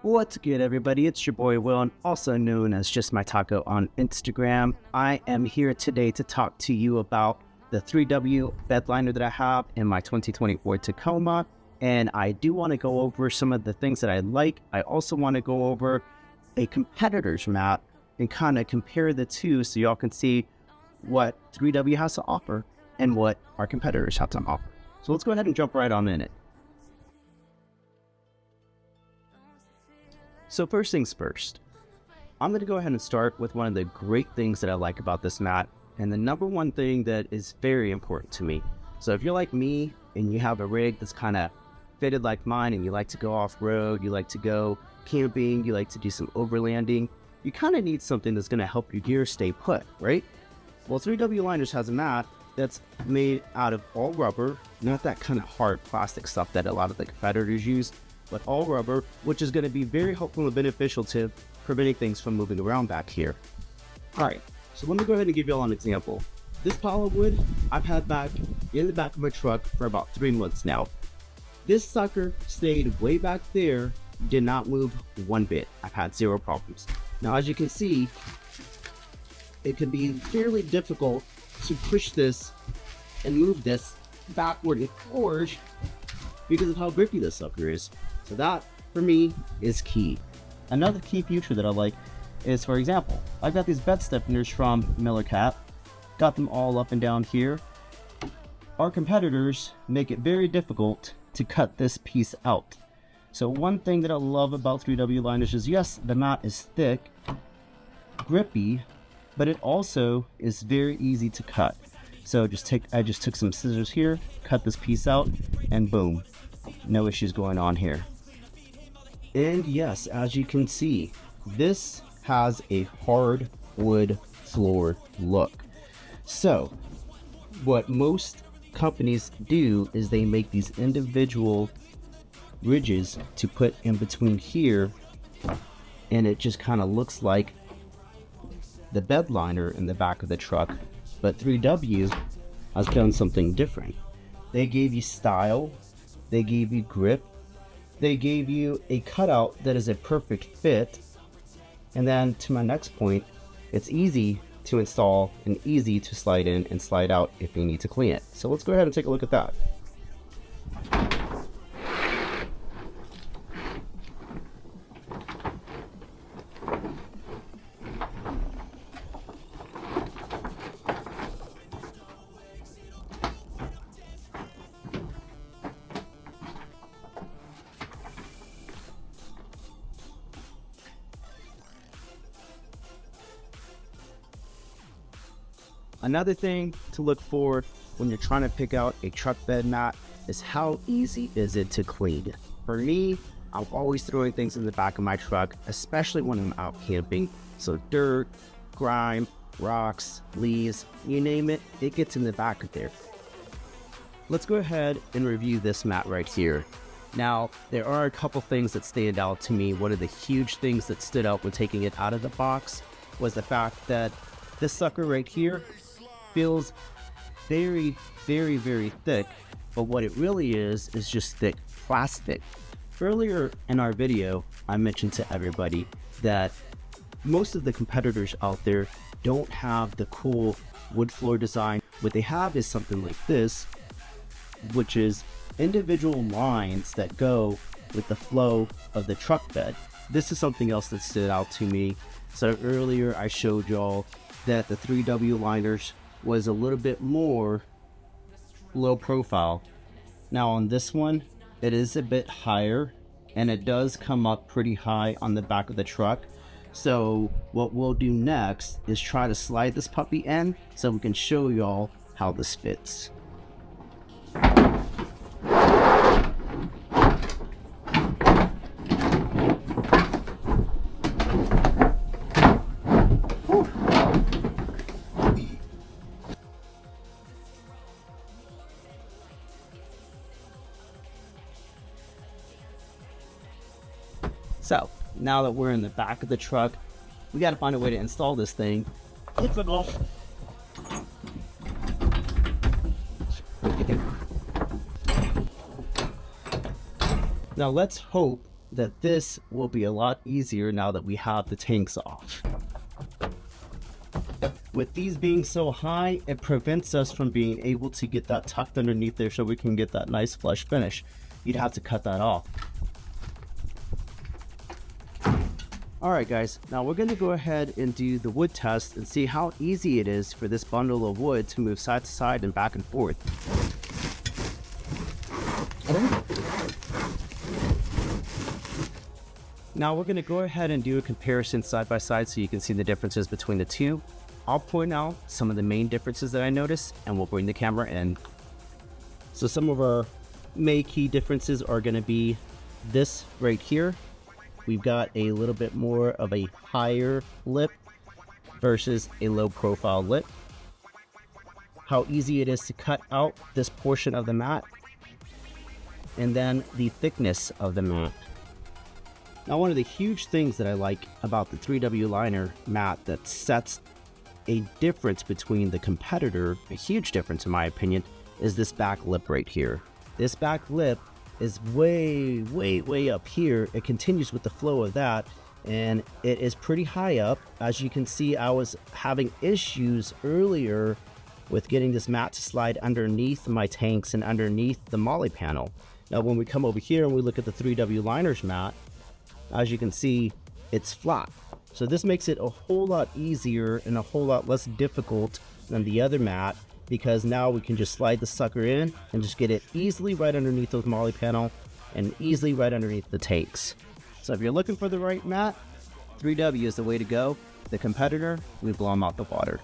What's good, everybody? It's your boy Will, also known as Just My Taco on Instagram. I am here today to talk to you about the 3W bed liner that I have in my 2024 Tacoma, and I do want to go over some of the things that I like. I also want to go over a competitor's mat and kind of compare the two so y'all can see what 3W has to offer and what our competitors have to offer. So let's go ahead and jump right on in it. So first things first, I'm going to go ahead and start with one of the great things that I like about this mat, and the number one thing that is very important to me. So if you're like me and you have a rig that's kind of fitted like mine and you like to go off-road, you like to go camping, you like to do some overlanding, you kind of need something that's going to help your gear stay put, right? Well, 3W Liners has a mat that's made out of all rubber, not that kind of hard plastic stuff that a lot of the competitors use, but all rubber, which is going to be very helpful and beneficial to preventing things from moving around back here. All right, so let me go ahead and give you all an example. This pile of wood I've had back in the back of my truck for about 3 months now. This sucker stayed way back there, did not move one bit. I've had zero problems. Now, as you can see, it can be fairly difficult to push this and move this backward and forward because of how grippy this sucker is. So that, for me, is key. Another key feature that I like is, for example, I've got these bed stiffeners from Miller Cat. Got them all up and down here. Our competitors make it very difficult to cut this piece out. So one thing that I love about 3W Liners is, yes, the mat is thick, grippy, but it also is very easy to cut. So I just took some scissors here, cut this piece out, and boom, no issues going on here. And yes, as you can see, this has a hardwood floor look. So what most companies do is they make these individual ridges to put in between here, and it just kind of looks like the bed liner in the back of the truck. But 3W has done something different. They gave you style, they gave you grip, they gave you a cutout that is a perfect fit, and then to my next point, it's easy to install and easy to slide in and slide out if you need to clean it. So let's go ahead and take a look at that. Another thing to look for when you're trying to pick out a truck bed mat is how easy is it to clean. For me, I'm always throwing things in the back of my truck, especially when I'm out camping. So dirt, grime, rocks, leaves, you name it, it gets in the back of there. Let's go ahead and review this mat right here. Now, there are a couple things that stand out to me. One of the huge things that stood out when taking it out of the box was the fact that this sucker right here feels very, very, very thick, but what it really is just thick plastic. Earlier in our video, I mentioned to everybody that most of the competitors out there don't have the cool wood floor design. What they have is something like this, which is individual lines that go with the flow of the truck bed. This is something else that stood out to me. So earlier I showed y'all that the 3W Liners was a little bit more low profile. Now on this one, it is a bit higher and it does come up pretty high on the back of the truck. So what we'll do next is try to slide this puppy in so we can show y'all how this fits. So now that we're in the back of the truck, we got to find a way to install this thing. Now let's hope that this will be a lot easier now that we have the tanks off. With these being so high, it prevents us from being able to get that tucked underneath there so we can get that nice flush finish. You'd have to cut that off. Alright guys, now we're going to go ahead and do the wood test and see how easy it is for this bundle of wood to move side to side and back and forth. Now we're going to go ahead and do a comparison side by side so you can see the differences between the two. I'll point out some of the main differences that I noticed and we'll bring the camera in. So some of our main key differences are going to be this right here. We've got a little bit more of a higher lip versus a low profile lip. How easy it is to cut out this portion of the mat. And then the thickness of the mat. Now one of the huge things that I like about the 3W liner mat that sets a difference between the competitor, a huge difference in my opinion, is this back lip right here. This back lip is way up here. It continues with the flow of that and it is pretty high up. As you can see, I was having issues earlier with getting this mat to slide underneath my tanks and underneath the molly panel. Now when we come over here and we look at the 3W liners mat, as you can see, it's flat. So this makes it a whole lot easier and a whole lot less difficult than the other mat, because now we can just slide the sucker in and just get it easily right underneath those molly panel and easily right underneath the tanks. So if you're looking for the right mat, 3W is the way to go. The competitor, we blow them out the water.